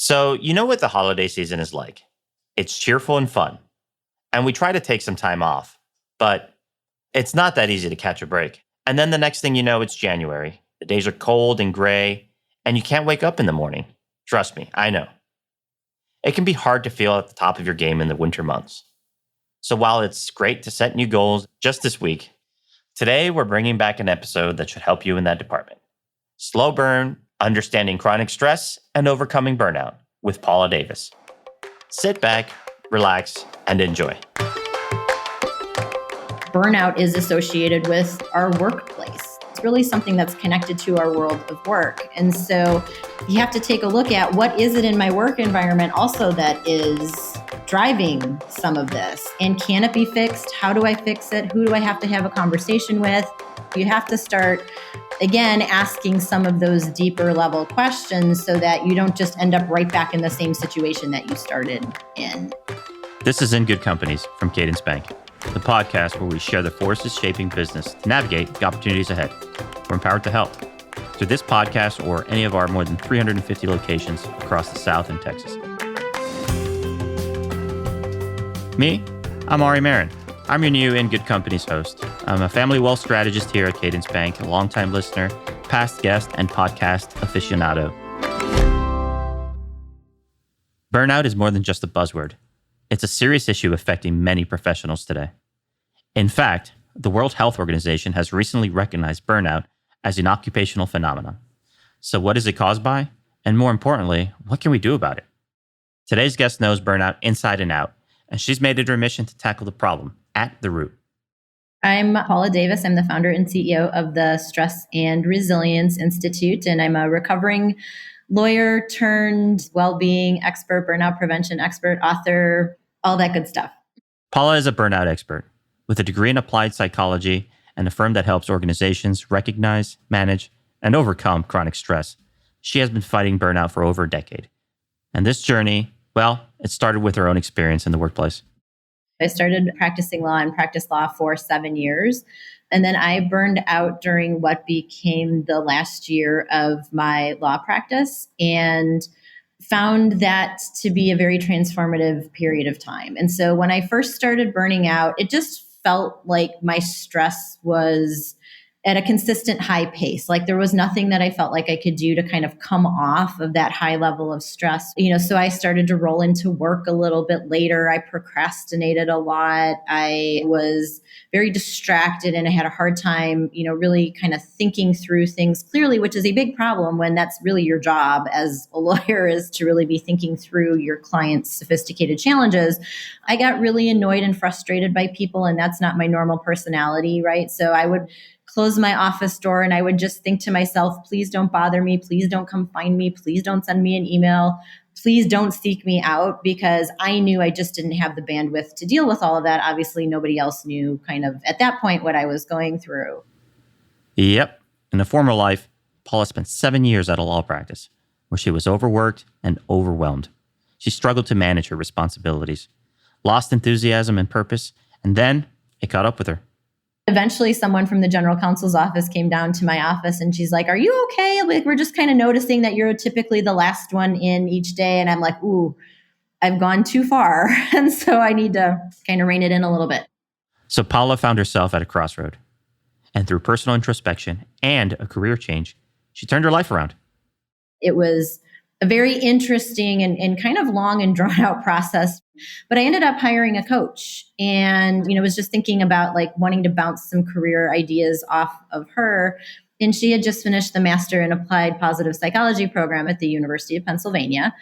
So, you know what the holiday season is like? It's cheerful and fun, and we try to take some time off, but it's not that easy to catch a break. And then the next thing you know, it's January. The days are cold and gray, and you can't wake up in the morning. Trust me, I know. It can be hard to feel at the top of your game in the winter months. So while it's great to set new goals just this week, today we're bringing back an episode that should help you in that department. Slow Burn, Understanding Chronic Stress and Overcoming Burnout with Paula Davis. Sit back, relax, and enjoy. Burnout is associated with our workplace. It's really something that's connected to our world of work. And so you have to take a look at what is it in my work environment also that is driving some of this. And can it be fixed? How do I fix it? Who do I have to have a conversation with? You have to start, again, asking some of those deeper level questions so that you don't just end up right back in the same situation that you started in. This is In Good Companies from Cadence Bank, the podcast where we share the forces shaping business to navigate the opportunities ahead. We're empowered to help through this podcast or any of our more than 350 locations across the South and Texas. Me, I'm Ari Marin. I'm your new In Good Companies host. I'm a family wealth strategist here at Cadence Bank, a longtime listener, past guest, and podcast aficionado. Burnout is more than just a buzzword. It's a serious issue affecting many professionals today. In fact, the World Health Organization has recently recognized burnout as an occupational phenomenon. So what is it caused by? And more importantly, what can we do about it? Today's guest knows burnout inside and out, and she's made it her mission to tackle the problem at the root. I'm Paula Davis. I'm the founder and CEO of the Stress and Resilience Institute, and I'm a recovering lawyer turned well-being expert, burnout prevention expert, author, all that good stuff. Paula is a burnout expert with a degree in applied psychology and a firm that helps organizations recognize, manage, and overcome chronic stress. She has been fighting burnout for over a decade. And this journey, well, it started with her own experience in the workplace. I started practicing law and practiced law for 7 years. And then I burned out during what became the last year of my law practice and found that to be a very transformative period of time. And so when I first started burning out, it just felt like my stress was at a consistent high pace. Like there was nothing that I felt like I could do to kind of come off of that high level of stress. So I started to roll into work a little bit later. I procrastinated a lot. I was very distracted and I had a hard time, really kind of thinking through things clearly, which is a big problem when that's really your job as a lawyer, is to really be thinking through your client's sophisticated challenges. I got really annoyed and frustrated by people, and that's not my normal personality, right? So I would close my office door and I would just think to myself, please don't bother me. Please don't come find me. Please don't send me an email. Please don't seek me out, because I knew I just didn't have the bandwidth to deal with all of that. Obviously, nobody else knew kind of at that point what I was going through. Yep. In a former life, Paula spent 7 years at a law practice where she was overworked and overwhelmed. She struggled to manage her responsibilities, lost enthusiasm and purpose, and then it caught up with her. Eventually, someone from the general counsel's office came down to my office and she's like, "Are you okay? Like, we're just kind of noticing that you're typically the last one in each day." And I'm like, "Ooh, I've gone too far." And so I need to kind of rein it in a little bit. So Paula found herself at a crossroad. And through personal introspection and a career change, she turned her life around. It was a very interesting and kind of long and drawn out process. But I ended up hiring a coach and, was just thinking about like wanting to bounce some career ideas off of her. And she had just finished the Master in Applied Positive Psychology program at the University of Pennsylvania.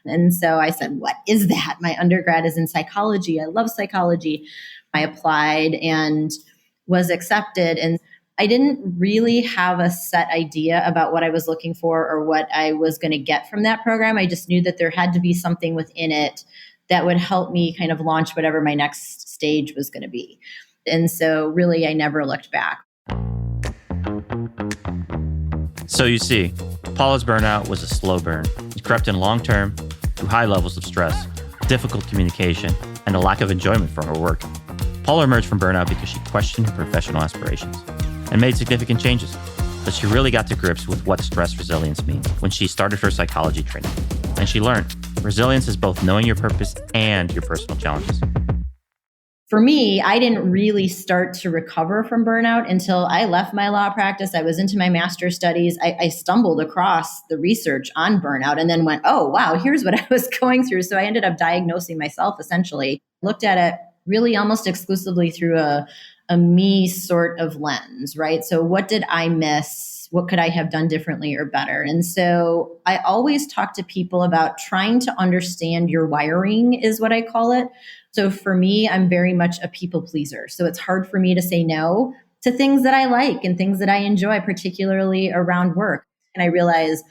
And so I said, "What is that? My undergrad is in psychology. I love psychology." I applied and was accepted. And I didn't really have a set idea about what I was looking for or what I was going to get from that program. I just knew that there had to be something within it that would help me kind of launch whatever my next stage was going to be. And so really, I never looked back. So you see, Paula's burnout was a slow burn. It crept in long-term through high levels of stress, difficult communication, and a lack of enjoyment from her work. Paula emerged from burnout because she questioned her professional aspirations and made significant changes. But she really got to grips with what stress resilience means when she started her psychology training. And she learned resilience is both knowing your purpose and your personal challenges. For me, I didn't really start to recover from burnout until I left my law practice. I was into my master's studies. I stumbled across the research on burnout and then went, oh, wow, here's what I was going through. So I ended up diagnosing myself essentially, looked at it really almost exclusively through a me sort of lens, right? So what did I miss? What could I have done differently or better? And so I always talk to people about trying to understand your wiring, is what I call it. So for me, I'm very much a people pleaser. So it's hard for me to say no to things that I like and things that I enjoy, particularly around work. And I realize,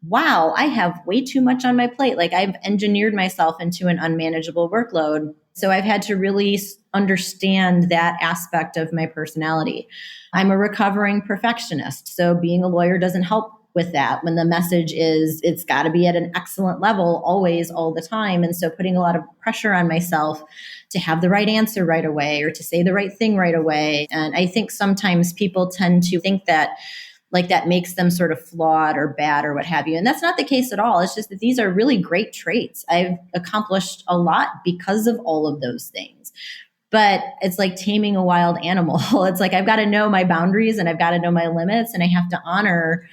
wow, I have way too much on my plate. Like I've engineered myself into an unmanageable workload. So I've had to really understand that aspect of my personality. I'm a recovering perfectionist. So being a lawyer doesn't help with that when the message is it's got to be at an excellent level always, all the time. And so putting a lot of pressure on myself to have the right answer right away or to say the right thing right away. And I think sometimes people tend to think that like that makes them sort of flawed or bad or what have you. And that's not the case at all. It's just that these are really great traits. I've accomplished a lot because of all of those things. But it's like taming a wild animal. It's like I've got to know my boundaries and I've got to know my limits and I have to honor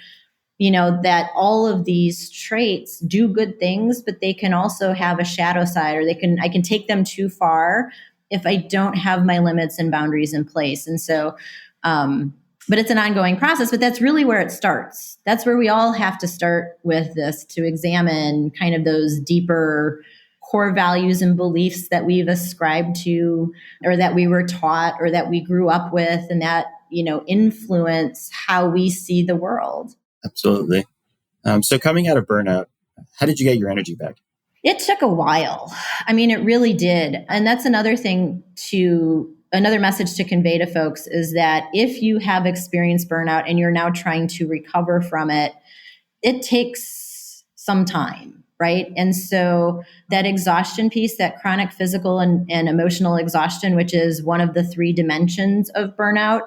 that all of these traits do good things, but they can also have a shadow side, or I can take them too far if I don't have my limits and boundaries in place. And so, but it's an ongoing process, but that's really where it starts. That's where we all have to start with this, to examine kind of those deeper core values and beliefs that we've ascribed to, or that we were taught, or that we grew up with, and that, influence how we see the world. Absolutely. So coming out of burnout, how did you get your energy back? It took a while. I mean, it really did. And that's another message to convey to folks is that if you have experienced burnout and you're now trying to recover from it, it takes some time, right? And so that exhaustion piece, that chronic physical and emotional exhaustion, which is one of the 3 dimensions of burnout,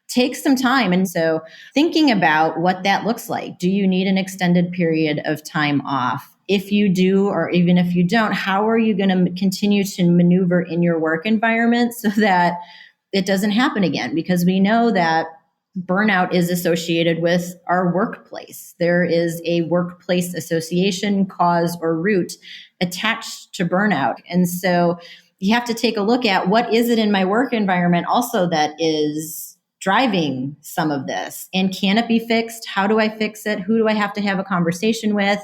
takes some time. And so thinking about what that looks like, do you need an extended period of time off? If you do, or even if you don't, how are you going to continue to maneuver in your work environment so that it doesn't happen again? Because we know that burnout is associated with our workplace. There is a workplace association, cause, or root attached to burnout. And so you have to take a look at what is it in my work environment also that is driving some of this, and can it be fixed? How do I fix it? Who do I have to have a conversation with?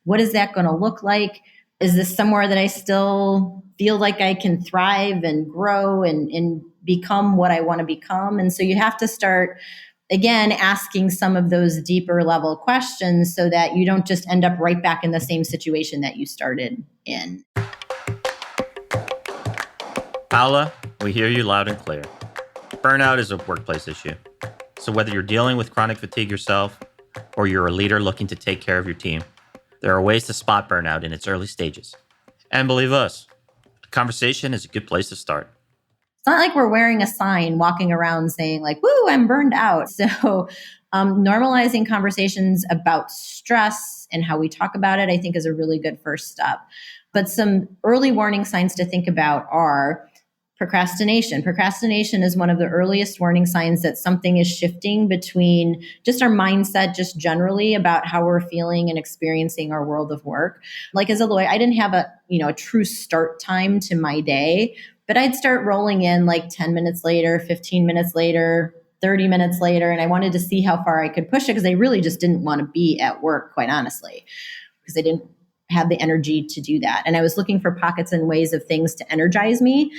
What is that going to look like? Is this somewhere that I still feel like I can thrive and grow and become what I want to become? And so you have to start, again, asking some of those deeper level questions so that you don't just end up right back in the same situation that you started in. Paula, we hear you loud and clear. Burnout is a workplace issue. So whether you're dealing with chronic fatigue yourself or you're a leader looking to take care of your team, there are ways to spot burnout in its early stages. And believe us, a conversation is a good place to start. It's not like we're wearing a sign walking around saying like, woo, I'm burned out. So normalizing conversations about stress and how we talk about it, I think is a really good first step. But some early warning signs to think about are procrastination. Procrastination is one of the earliest warning signs that something is shifting between just our mindset, just generally about how we're feeling and experiencing our world of work. Like as a lawyer, I didn't have a true start time to my day, but I'd start rolling in like 10 minutes later, 15 minutes later, 30 minutes later. And I wanted to see how far I could push it because I really just didn't want to be at work, quite honestly, because I didn't have the energy to do that. And I was looking for pockets and ways of things to energize me.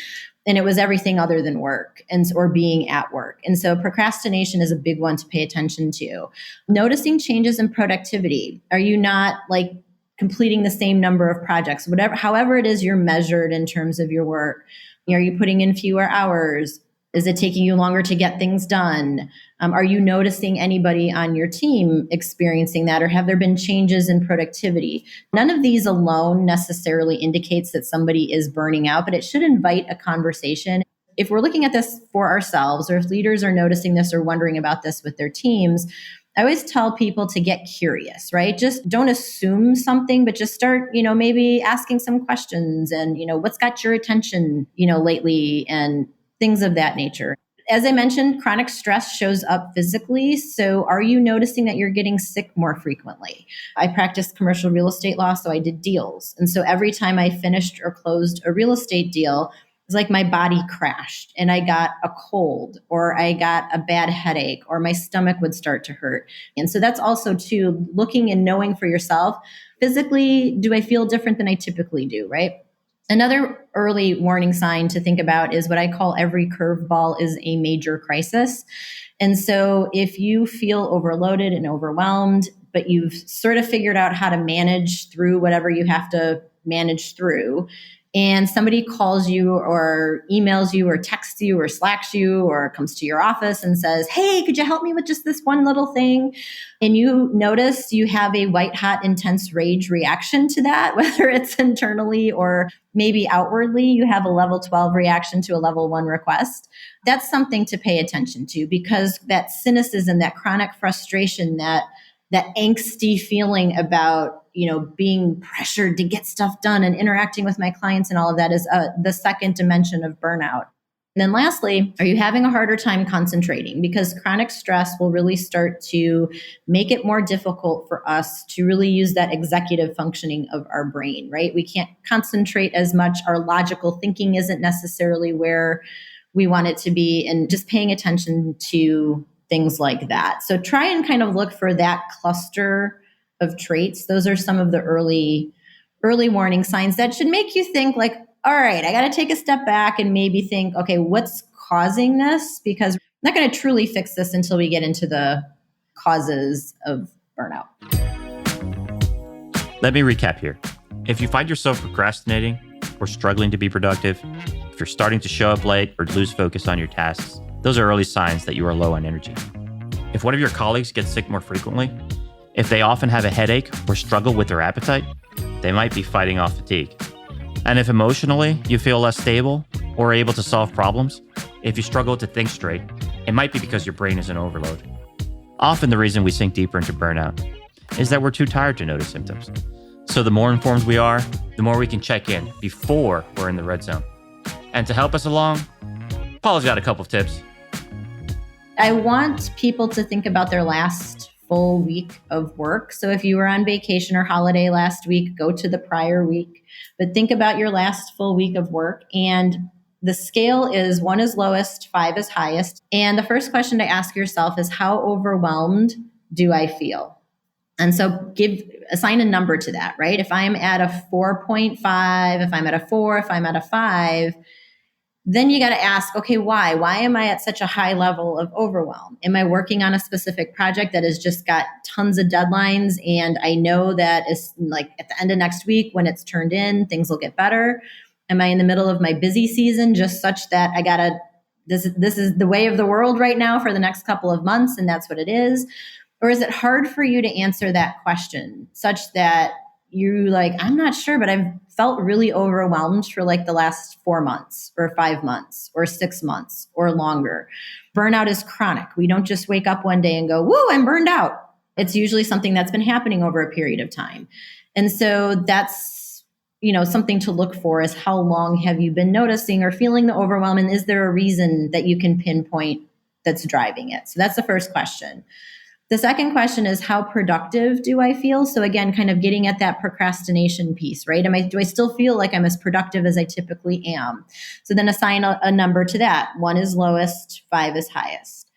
And it was everything other than work or being at work. And so procrastination is a big one to pay attention to. Noticing changes in productivity. Are you not like completing the same number of projects, however it is you're measured in terms of your work? Are you putting in fewer hours? Is it taking you longer to get things done? Are you noticing anybody on your team experiencing that, or have there been changes in productivity? None of these alone necessarily indicates that somebody is burning out, but it should invite a conversation. If we're looking at this for ourselves, or if leaders are noticing this or wondering about this with their teams, I always tell people to get curious, right? Just don't assume something, but just start, maybe asking some questions and, what's got your attention, lately and things of that nature. As I mentioned, chronic stress shows up physically. So are you noticing that you're getting sick more frequently? I practiced commercial real estate law, so I did deals. And so every time I finished or closed a real estate deal, it's like my body crashed and I got a cold or I got a bad headache or my stomach would start to hurt. And so that's also too, looking and knowing for yourself, physically, do I feel different than I typically do, right? Another early warning sign to think about is what I call every curveball is a major crisis. And so if you feel overloaded and overwhelmed, but you've sort of figured out how to manage through whatever you have to manage through, and somebody calls you or emails you or texts you or slacks you or comes to your office and says, hey, could you help me with just this one little thing? And you notice you have a white hot, intense rage reaction to that, whether it's internally or maybe outwardly, you have a level 12 reaction to a level 1 request. That's something to pay attention to, because that cynicism, that chronic frustration, that angsty feeling about, being pressured to get stuff done and interacting with my clients and all of that is the second dimension of burnout. And then lastly, are you having a harder time concentrating? Because chronic stress will really start to make it more difficult for us to really use that executive functioning of our brain, right? We can't concentrate as much. Our logical thinking isn't necessarily where we want it to be, and just paying attention to things like that. So try and kind of look for that cluster of traits. Those are some of the early warning signs that should make you think like, all right, I got to take a step back and maybe think, okay, what's causing this? Because I'm not going to truly fix this until we get into the causes of burnout. Let me recap here. If you find yourself procrastinating or struggling to be productive, if you're starting to show up late or lose focus on your tasks, those are early signs that you are low on energy. If one of your colleagues gets sick more frequently, if they often have a headache or struggle with their appetite, they might be fighting off fatigue. And if emotionally you feel less stable or able to solve problems, if you struggle to think straight, it might be because your brain is in overload. Often the reason we sink deeper into burnout is that we're too tired to notice symptoms. So the more informed we are, the more we can check in before we're in the red zone. And to help us along, Paula's got a couple of tips. I want people to think about their last full week of work. So if you were on vacation or holiday last week, go to the prior week, but think about your last full week of work. And the scale is 1 is lowest, 5 is highest. And the first question to ask yourself is, how overwhelmed do I feel? And so assign a number to that, right? If I'm at a 4.5, if I'm at a 4, if I'm at a 5, then you got to ask, okay, why? Why am I at such a high level of overwhelm? Am I working on a specific project that has just got tons of deadlines and I know that is like at the end of next week when it's turned in, things will get better? Am I in the middle of my busy season just such that this is the way of the world right now for the next couple of months and that's what it is? Or is it hard for you to answer that question such that you like, I'm not sure, but I've felt really overwhelmed for like the last 4 months or 5 months or 6 months or longer. Burnout is chronic. We don't just wake up one day and go, woo, I'm burned out. It's usually something that's been happening over a period of time. And so that's, something to look for is how long have you been noticing or feeling the overwhelm? And is there a reason that you can pinpoint that's driving it? So that's the first question. The second question is, how productive do I feel? So again, kind of getting at that procrastination piece, right? Do I still feel like I'm as productive as I typically am? So then assign a number to that. 1 is lowest, 5 is highest.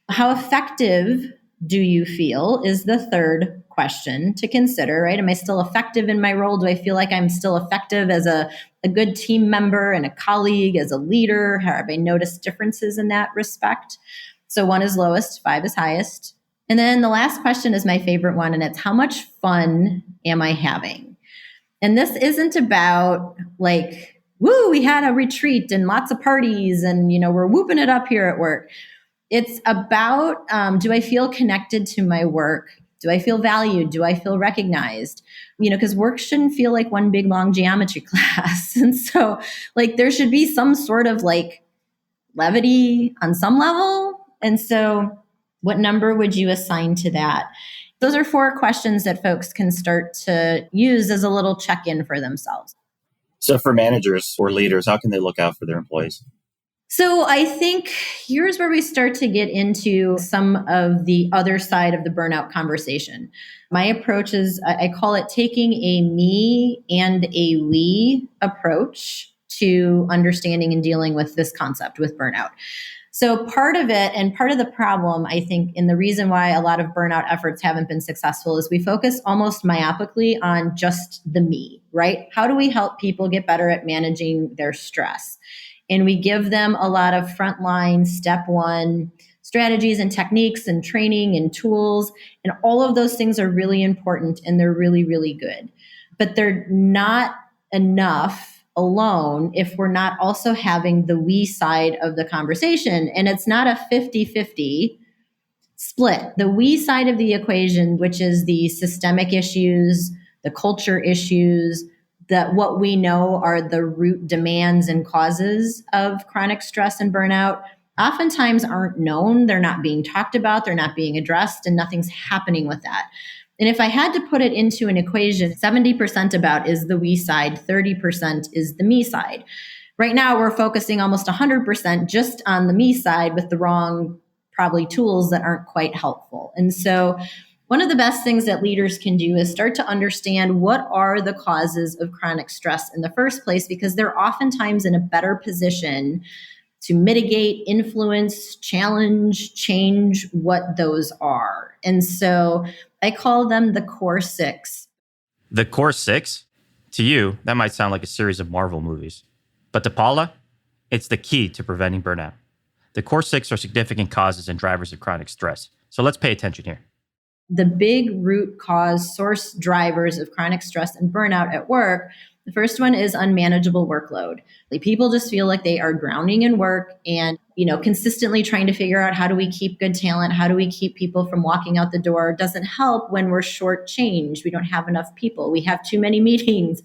How effective do you feel is the third question to consider, right? Am I still effective in my role? Do I feel like I'm still effective as a good team member and a colleague, as a leader? Have I noticed differences in that respect? So 1 is lowest, 5 is highest. And then the last question is my favorite one, and it's, how much fun am I having? And this isn't about like, woo, we had a retreat and lots of parties and, we're whooping it up here at work. It's about, do I feel connected to my work? Do I feel valued? Do I feel recognized? Because work shouldn't feel like one big long geometry class. And so like there should be some sort of like levity on some level. And so What number would you assign to that? Those are 4 questions that folks can start to use as a little check-in for themselves. So for managers or leaders, how can they look out for their employees? So I think here's where we start to get into some of the other side of the burnout conversation. My approach is, I call it taking a me and a we approach to understanding and dealing with this concept with burnout. So part of it and part of the problem, I think, and the reason why a lot of burnout efforts haven't been successful is we focus almost myopically on just the me, right? How do we help people get better at managing their stress? And we give them a lot of frontline step 1 strategies and techniques and training and tools. And all of those things are really important and they're really, really good. But they're not enough alone if we're not also having the we side of the conversation. And it's not a 50-50 split. The we side of the equation, which is the systemic issues, the culture issues, that what we know are the root demands and causes of chronic stress and burnout, oftentimes aren't known. They're not being talked about. They're not being addressed, and nothing's happening with that. And if I had to put it into an equation, 70% about is the we side, 30% is the me side. Right now, we're focusing almost 100% just on the me side with the wrong, probably tools that aren't quite helpful. And so one of the best things that leaders can do is start to understand what are the causes of chronic stress in the first place, because they're oftentimes in a better position to mitigate, influence, challenge, change what those are. And so I call them the core 6. The core 6? To you, that might sound like a series of Marvel movies. But to Paula, it's the key to preventing burnout. The core 6 are significant causes and drivers of chronic stress. So let's pay attention here. The big root cause source drivers of chronic stress and burnout at work. The first one is unmanageable workload. Like, people just feel like they are drowning in work and, consistently trying to figure out how do we keep good talent? How do we keep people from walking out the door? It doesn't help when we're shortchanged. We don't have enough people. We have too many meetings.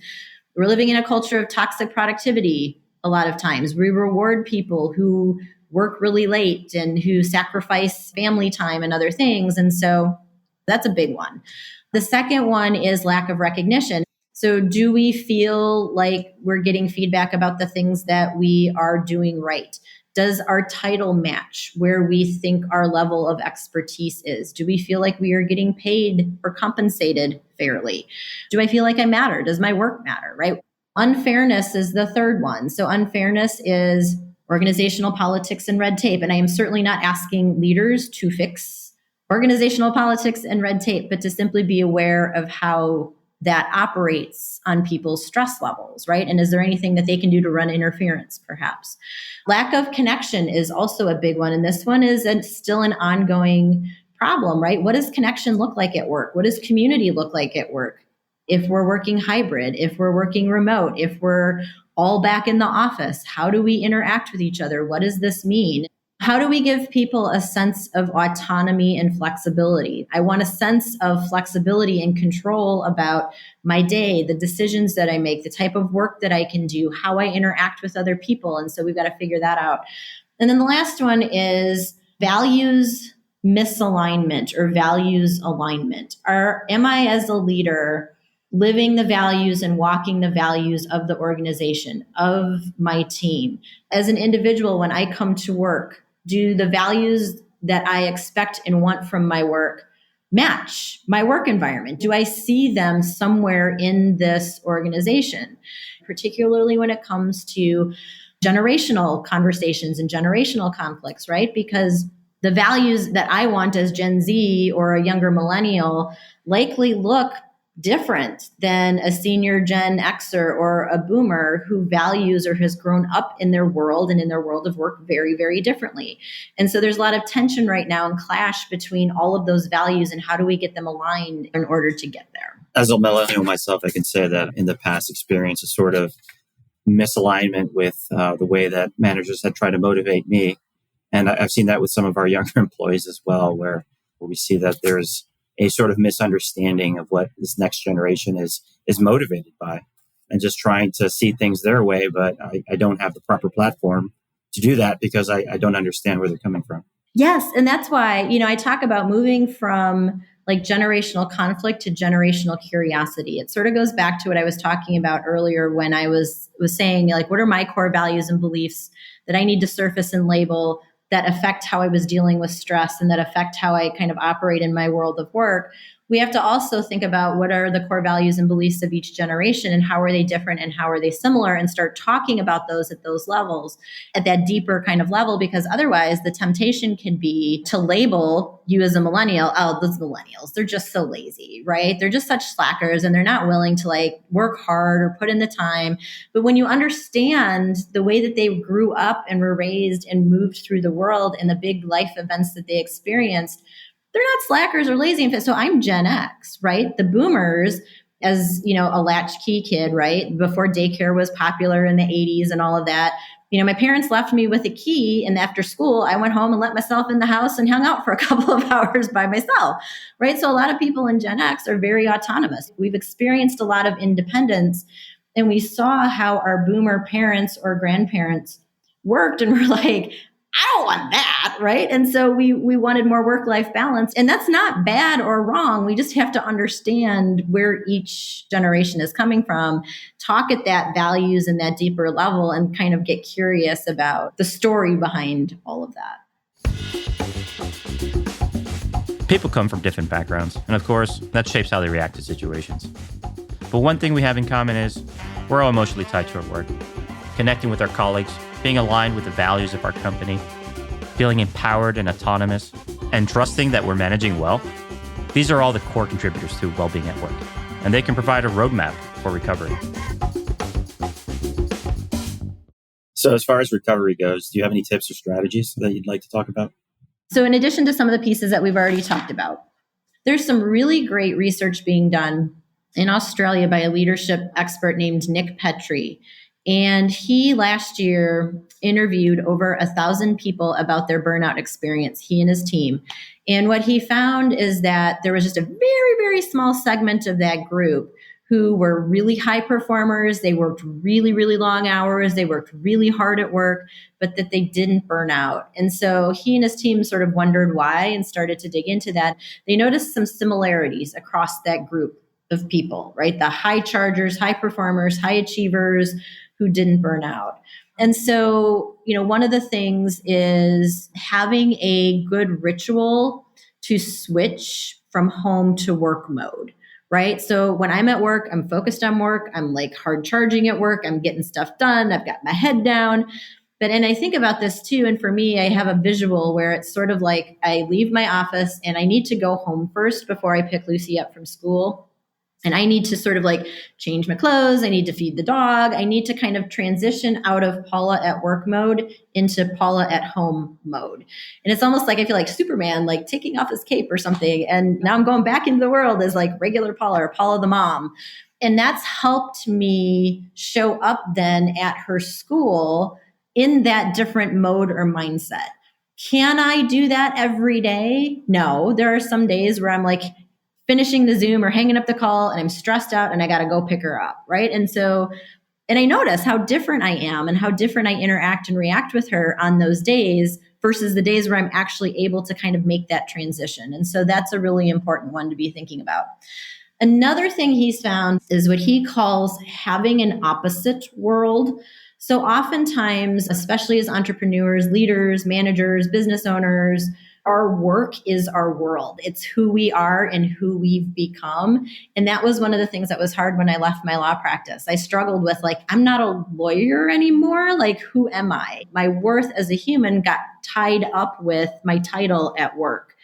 We're living in a culture of toxic productivity a lot of times. We reward people who work really late and who sacrifice family time and other things. And so that's a big one. The second one is lack of recognition. So do we feel like we're getting feedback about the things that we are doing right? Does our title match where we think our level of expertise is? Do we feel like we are getting paid or compensated fairly? Do I feel like I matter? Does my work matter, right? Unfairness is the third one. So unfairness is organizational politics and red tape. And I am certainly not asking leaders to fix organizational politics and red tape, but to simply be aware of how that operates on people's stress levels, right? And is there anything that they can do to run interference, perhaps? Lack of connection is also a big one. And this one is still an ongoing problem, right? What does connection look like at work? What does community look like at work? If we're working hybrid, if we're working remote, if we're all back in the office, how do we interact with each other? What does this mean? How do we give people a sense of autonomy and flexibility? I want a sense of flexibility and control about my day, the decisions that I make, the type of work that I can do, how I interact with other people. And so we've got to figure that out. And then the last one is values misalignment or values alignment. Am I, as a leader, living the values and walking the values of the organization, of my team? As an individual, when I come to work, do the values that I expect and want from my work match my work environment? Do I see them somewhere in this organization? Particularly when it comes to generational conversations and generational conflicts, right? Because the values that I want as Gen Z or a younger millennial likely look different than a senior Gen Xer or a boomer who values or has grown up in their world and in their world of work very, very differently. And so there's a lot of tension right now and clash between all of those values, and how do we get them aligned in order to get there? As a millennial myself, I can say that in the past experience, a sort of misalignment with the way that managers had tried to motivate me. And I've seen that with some of our younger employees as well, where we see that there's a sort of misunderstanding of what this next generation is motivated by, and just trying to see things their way. But I don't have the proper platform to do that because I don't understand where they're coming from. Yes. And that's why, I talk about moving from like generational conflict to generational curiosity. It sort of goes back to what I was talking about earlier when I was saying, like, what are my core values and beliefs that I need to surface and label that affect how I was dealing with stress and that affect how I kind of operate in my world of work? We have to also think about what are the core values and beliefs of each generation and how are they different and how are they similar, and start talking about those at those levels, at that deeper kind of level, because otherwise the temptation can be to label you as a millennial, oh, those millennials, they're just so lazy, right? They're just such slackers and they're not willing to like work hard or put in the time. But when you understand the way that they grew up and were raised and moved through the world and the big life events that they experienced, they're not slackers or lazy. In fact, so I'm Gen X, right? The boomers, as a latchkey kid, right? Before daycare was popular in the 80s and all of that. My parents left me with a key, and after school, I went home and let myself in the house and hung out for a couple of hours by myself, right? So a lot of people in Gen X are very autonomous. We've experienced a lot of independence, and we saw how our boomer parents or grandparents worked, and we're like, I don't want that, right? And so we wanted more work-life balance. And that's not bad or wrong. We just have to understand where each generation is coming from, talk at that values and that deeper level, and kind of get curious about the story behind all of that. People come from different backgrounds, and of course, that shapes how they react to situations. But one thing we have in common is we're all emotionally tied to our work, connecting with our colleagues, being aligned with the values of our company, feeling empowered and autonomous, and trusting that we're managing well. These are all the core contributors to well-being at work, and they can provide a roadmap for recovery. So as far as recovery goes, do you have any tips or strategies that you'd like to talk about? So in addition to some of the pieces that we've already talked about, there's some really great research being done in Australia by a leadership expert named Nick Petrie. And he last year interviewed over 1,000 people about their burnout experience, he and his team. And what he found is that there was just a very, very small segment of that group who were really high performers. They worked really, really long hours. They worked really hard at work, but that they didn't burn out. And so he and his team sort of wondered why and started to dig into that. They noticed some similarities across that group of people, right? The high chargers, high performers, high achievers who didn't burn out. And so, one of the things is having a good ritual to switch from home to work mode, right? So when I'm at work, I'm focused on work. I'm like hard charging at work. I'm getting stuff done. I've got my head down. And I think about this too. And for me, I have a visual where it's sort of like I leave my office and I need to go home first before I pick Lucy up from school. And I need to sort of like change my clothes. I need to feed the dog. I need to kind of transition out of Paula at work mode into Paula at home mode. And it's almost like I feel like Superman, like taking off his cape or something. And now I'm going back into the world as like regular Paula or Paula the mom. And that's helped me show up then at her school in that different mode or mindset. Can I do that every day? No. There are some days where I'm like, finishing the Zoom or hanging up the call and I'm stressed out and I got to go pick her up, right? And I notice how different I am and how different I interact and react with her on those days versus the days where I'm actually able to kind of make that transition. And so that's a really important one to be thinking about. Another thing he's found is what he calls having an opposite world. So oftentimes, especially as entrepreneurs, leaders, managers, business owners, our work is our world. It's who we are and who we've become. And that was one of the things that was hard when I left my law practice. I struggled with like, I'm not a lawyer anymore. Like, who am I? My worth as a human got tied up with my title at work.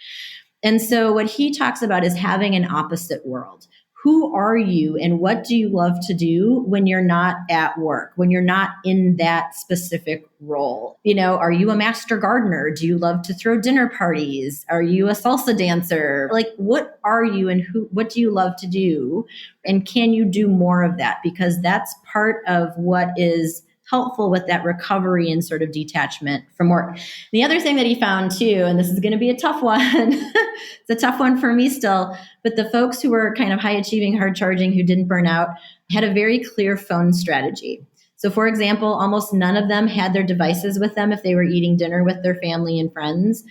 And so what he talks about is having an opposite world. Who are you and what do you love to do when you're not at work, when you're not in that specific role? Are you a master gardener? Do you love to throw dinner parties? Are you a salsa dancer? Like, what are you and what do you love to do? And can you do more of that? Because that's part of what is helpful with that recovery and sort of detachment from work. The other thing that he found too, and this is going to be a tough one, it's a tough one for me still, but the folks who were kind of high achieving, hard charging, who didn't burn out, had a very clear phone strategy. So for example, almost none of them had their devices with them if they were eating dinner with their family and friends.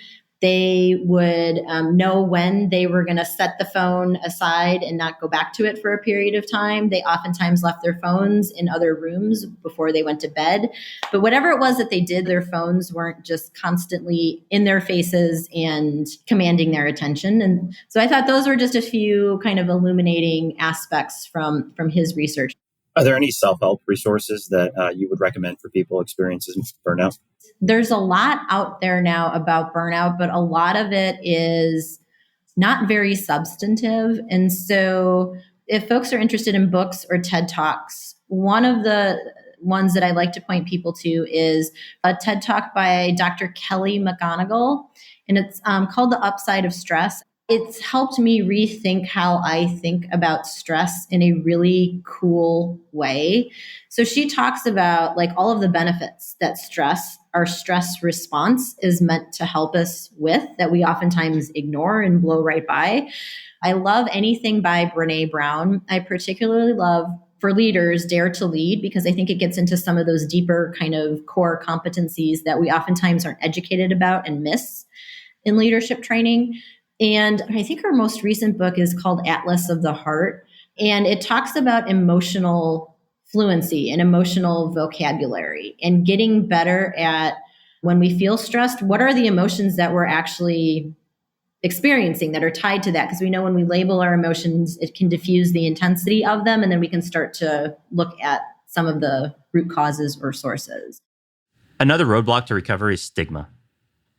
They would know when they were going to set the phone aside and not go back to it for a period of time. They oftentimes left their phones in other rooms before they went to bed. But whatever it was that they did, their phones weren't just constantly in their faces and commanding their attention. And so I thought those were just a few kind of illuminating aspects from his research. Are there any self-help resources that you would recommend for people experiencing burnout? There's a lot out there now about burnout, but a lot of it is not very substantive. And so if folks are interested in books or TED Talks, one of the ones that I like to point people to is a TED Talk by Dr. Kelly McGonigal, and it's called The Upside of Stress. It's helped me rethink how I think about stress in a really cool way. So she talks about like all of the benefits that our stress response is meant to help us with that we oftentimes ignore and blow right by. I love anything by Brené Brown. I particularly love for leaders, Dare to Lead, because I think it gets into some of those deeper kind of core competencies that we oftentimes aren't educated about and miss in leadership training. And I think her most recent book is called Atlas of the Heart. And it talks about emotional fluency and emotional vocabulary and getting better at when we feel stressed, what are the emotions that we're actually experiencing that are tied to that? Because we know when we label our emotions, it can diffuse the intensity of them. And then we can start to look at some of the root causes or sources. Another roadblock to recovery is stigma.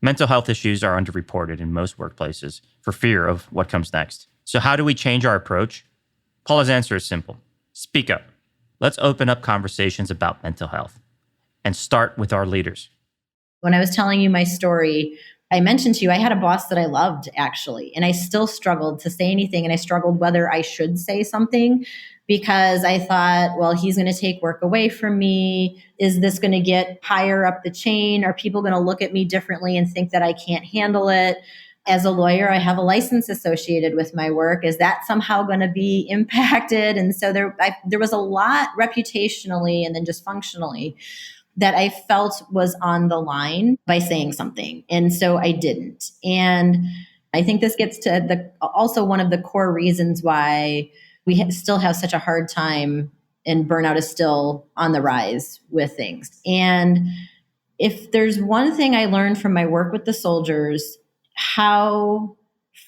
Mental health issues are underreported in most workplaces for fear of what comes next. So how do we change our approach? Paula's answer is simple. Speak up. Let's open up conversations about mental health and start with our leaders. When I was telling you my story, I mentioned to you, I had a boss that I loved actually, and I still struggled to say anything. And I struggled whether I should say something because I thought, well, he's going to take work away from me. Is this going to get higher up the chain? Are people going to look at me differently and think that I can't handle it? As a lawyer, I have a license associated with my work. Is that somehow going to be impacted? And so there was a lot reputationally and then just functionally that I felt was on the line by saying something. And so I didn't. And I think this gets to also one of the core reasons why we still have such a hard time and burnout is still on the rise with things. And if there's one thing I learned from my work with the soldiers, how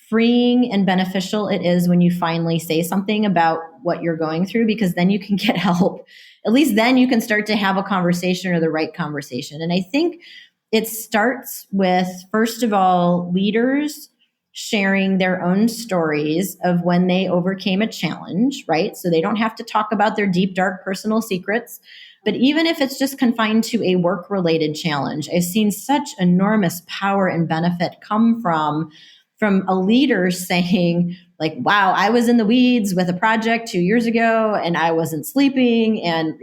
freeing and beneficial it is when you finally say something about what you're going through, because then you can get help. At least then you can start to have a conversation or the right conversation. And I think it starts with, first of all, leaders sharing their own stories of when they overcame a challenge, right? So they don't have to talk about their deep, dark personal secrets. But even if it's just confined to a work-related challenge, I've seen such enormous power and benefit come from a leader saying, like, wow, I was in the weeds with a project 2 years ago and I wasn't sleeping. And,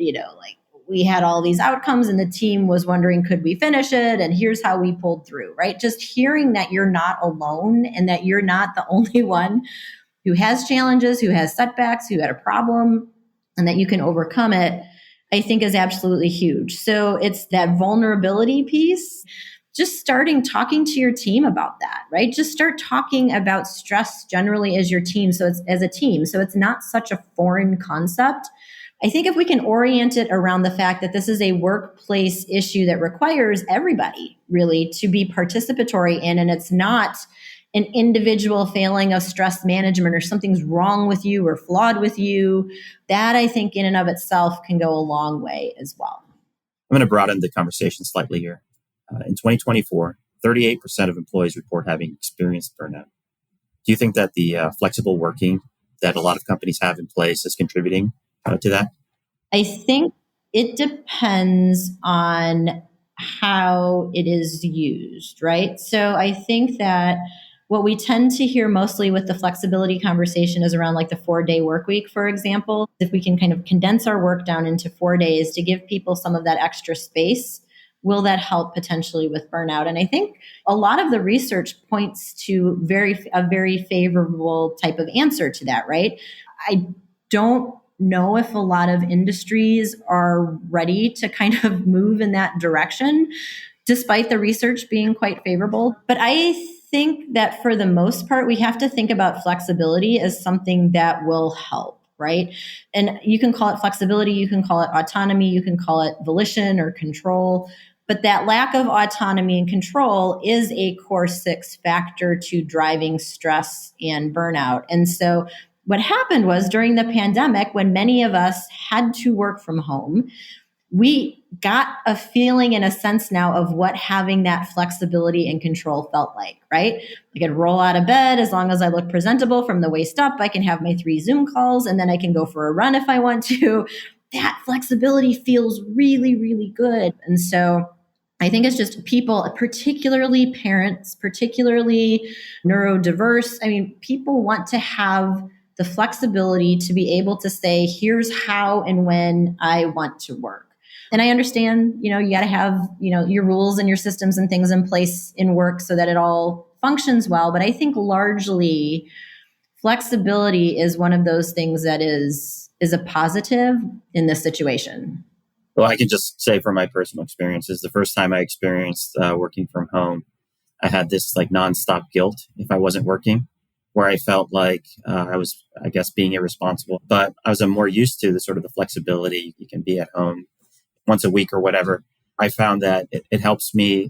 we had all these outcomes and the team was wondering, could we finish it? And here's how we pulled through, right? Just hearing that you're not alone and that you're not the only one who has challenges, who has setbacks, who had a problem, and that you can overcome it, I think is absolutely huge. So it's that vulnerability piece. Just starting talking to your team about that, right? Just start talking about stress generally as your team. So it's as a team. So it's not such a foreign concept. I think if we can orient it around the fact that this is a workplace issue that requires everybody really to be participatory in, and it's not an individual failing of stress management or something's wrong with you or flawed with you, that I think in and of itself can go a long way as well. I'm going to broaden the conversation slightly here. In 2024, 38% of employees report having experienced burnout. Do you think that the flexible working that a lot of companies have in place is contributing to that? I think it depends on how it is used, right? So I think that what we tend to hear mostly with the flexibility conversation is around like the 4-day work week, for example. If we can kind of condense our work down into 4 days to give people some of that extra space, will that help potentially with burnout? And I think a lot of the research points to a very favorable type of answer to that, right? I don't know if a lot of industries are ready to kind of move in that direction, despite the research being quite favorable. But I think that for the most part, we have to think about flexibility as something that will help, right? And you can call it flexibility, you can call it autonomy, you can call it volition or control. But that lack of autonomy and control is a core 6 factor to driving stress and burnout. And so what happened was during the pandemic, when many of us had to work from home, we got a feeling and a sense now of what having that flexibility and control felt like, right? I could roll out of bed as long as I look presentable from the waist up. I can have my 3 Zoom calls and then I can go for a run if I want to. That flexibility feels really, really good. And so I think it's just people, particularly parents, particularly neurodiverse. I mean, people want to have the flexibility to be able to say, here's how and when I want to work. And I understand, you got to have, your rules and your systems and things in place in work so that it all functions well. But I think largely flexibility is one of those things that is a positive in this situation. Well, I can just say from my personal experiences, the first time I experienced working from home, I had this like nonstop guilt if I wasn't working, where I felt like I was, I guess, being irresponsible. But I was more used to the sort of the flexibility. You can be at home once a week or whatever. I found that it helps me,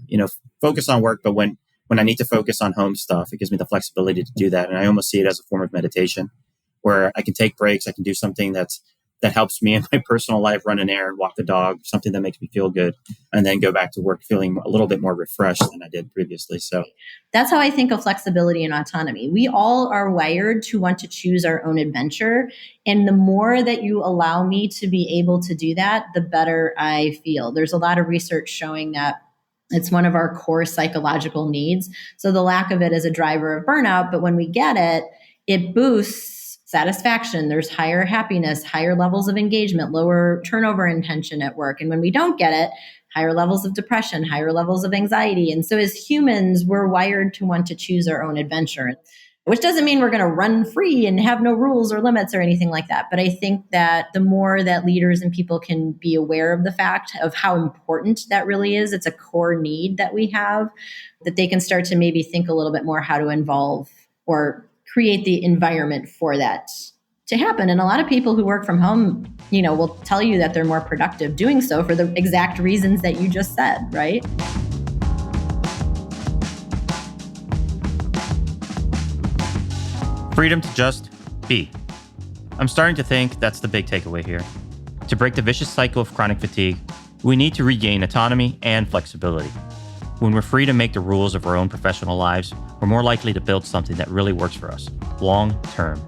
focus on work. But when I need to focus on home stuff, it gives me the flexibility to do that. And I almost see it as a form of meditation where I can take breaks. I can do something that helps me in my personal life, run an errand, walk the dog, something that makes me feel good, and then go back to work feeling a little bit more refreshed than I did previously. So that's how I think of flexibility and autonomy. We all are wired to want to choose our own adventure. And the more that you allow me to be able to do that, the better I feel. There's a lot of research showing that it's one of our core psychological needs. So the lack of it is a driver of burnout, but when we get it, it boosts satisfaction. There's higher happiness, higher levels of engagement, lower turnover intention at work. And when we don't get it, higher levels of depression, higher levels of anxiety. And so as humans, we're wired to want to choose our own adventure, which doesn't mean we're going to run free and have no rules or limits or anything like that. But I think that the more that leaders and people can be aware of the fact of how important that really is, it's a core need that we have, that they can start to maybe think a little bit more how to involve or create the environment for that to happen. And a lot of people who work from home, will tell you that they're more productive doing so for the exact reasons that you just said, right? Freedom to just be. I'm starting to think that's the big takeaway here. To break the vicious cycle of chronic fatigue, we need to regain autonomy and flexibility. When we're free to make the rules of our own professional lives, we're more likely to build something that really works for us, long term.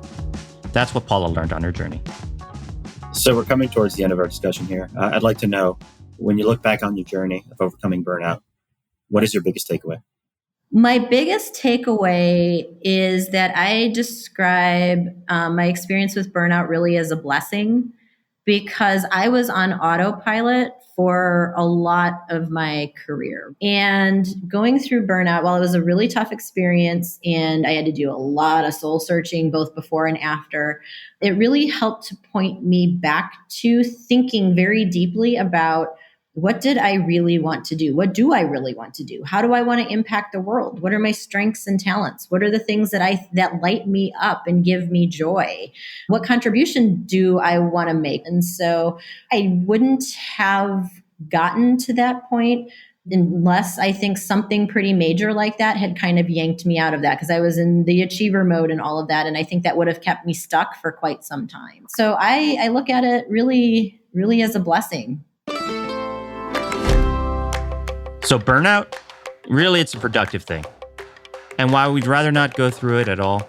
That's what Paula learned on her journey. So we're coming towards the end of our discussion here. I'd like to know, when you look back on your journey of overcoming burnout, what is your biggest takeaway? My biggest takeaway is that I describe my experience with burnout really as a blessing, because I was on autopilot for a lot of my career. And going through burnout, while it was a really tough experience and I had to do a lot of soul searching both before and after, it really helped to point me back to thinking very deeply about, what did I really want to do? What do I really want to do? How do I want to impact the world? What are my strengths and talents? What are the things that light me up and give me joy? What contribution do I want to make? And so I wouldn't have gotten to that point unless I think something pretty major like that had kind of yanked me out of that, because I was in the achiever mode and all of that. And I think that would have kept me stuck for quite some time. So I look at it really, really as a blessing. So burnout, really it's a productive thing. And while we'd rather not go through it at all,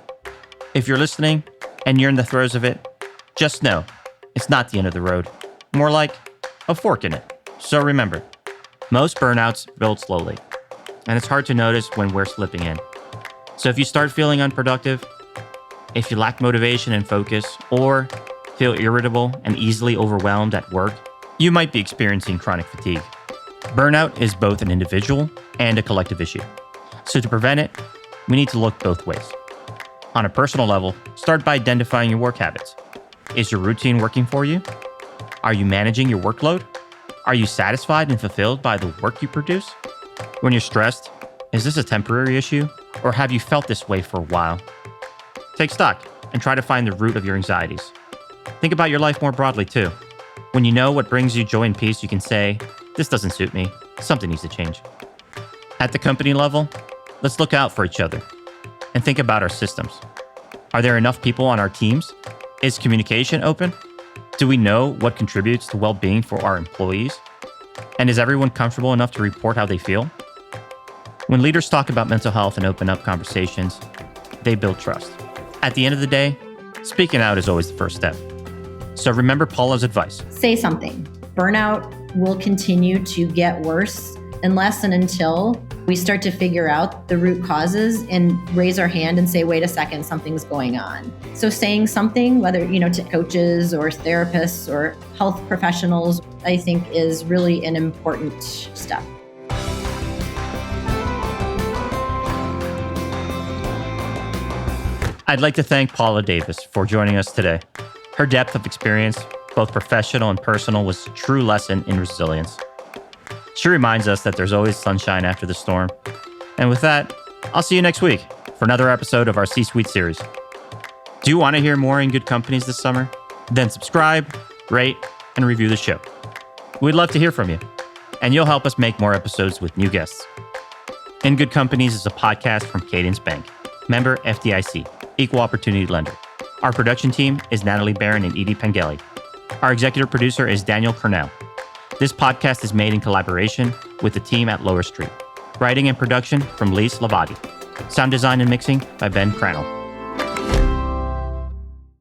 if you're listening and you're in the throes of it, just know it's not the end of the road. More like a fork in it. So remember, most burnouts build slowly, and it's hard to notice when we're slipping in. So if you start feeling unproductive, if you lack motivation and focus, or feel irritable and easily overwhelmed at work, you might be experiencing chronic fatigue. Burnout is both an individual and a collective issue. So to prevent it, we need to look both ways. On a personal level, start by identifying your work habits. Is your routine working for you? Are you managing your workload? Are you satisfied and fulfilled by the work you produce? When you're stressed, is this a temporary issue Or have you felt this way for a while? Take stock and try to find the root of your anxieties. Think about your life more broadly, too. When you know what brings you joy and peace, you can say, this doesn't suit me. Something needs to change. At the company level, let's look out for each other and think about our systems. Are there enough people on our teams? Is communication open? Do we know what contributes to well-being for our employees? And is everyone comfortable enough to report how they feel? When leaders talk about mental health and open up conversations, they build trust. At the end of the day, speaking out is always the first step. So remember Paula's advice. Say something. Burnout will continue to get worse unless and until we start to figure out the root causes and raise our hand and say, wait a second, something's going on. So saying something, whether, to coaches or therapists or health professionals, I think is really an important step. I'd like to thank Paula Davis for joining us today. Her depth of experience, both professional and personal, was a true lesson in resilience. She reminds us that there's always sunshine after the storm. And with that, I'll see you next week for another episode of our C-Suite series. Do you want to hear more In Good Companies this summer? Then subscribe, rate, and review the show. We'd love to hear from you, and you'll help us make more episodes with new guests. In Good Companies is a podcast from Cadence Bank, member FDIC, equal opportunity lender. Our production team is Natalie Barron and Edie Pengelly. Our executive producer is Daniel Cornell. This podcast is made in collaboration with the team at Lower Street. Writing and production from Lise Lavati. Sound design and mixing by Ben Crannell.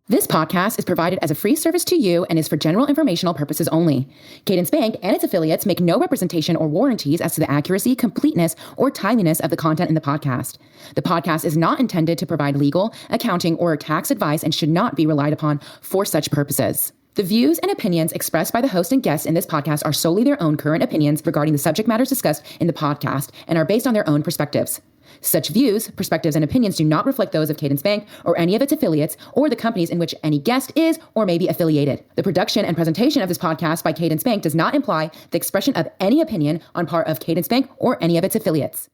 This podcast is provided as a free service to you and is for general informational purposes only. Cadence Bank and its affiliates make no representation or warranties as to the accuracy, completeness, or timeliness of the content in the podcast. The podcast is not intended to provide legal, accounting, or tax advice and should not be relied upon for such purposes. The views and opinions expressed by the host and guests in this podcast are solely their own current opinions regarding the subject matters discussed in the podcast and are based on their own perspectives. Such views, perspectives, and opinions do not reflect those of Cadence Bank or any of its affiliates or the companies in which any guest is or may be affiliated. The production and presentation of this podcast by Cadence Bank does not imply the expression of any opinion on part of Cadence Bank or any of its affiliates.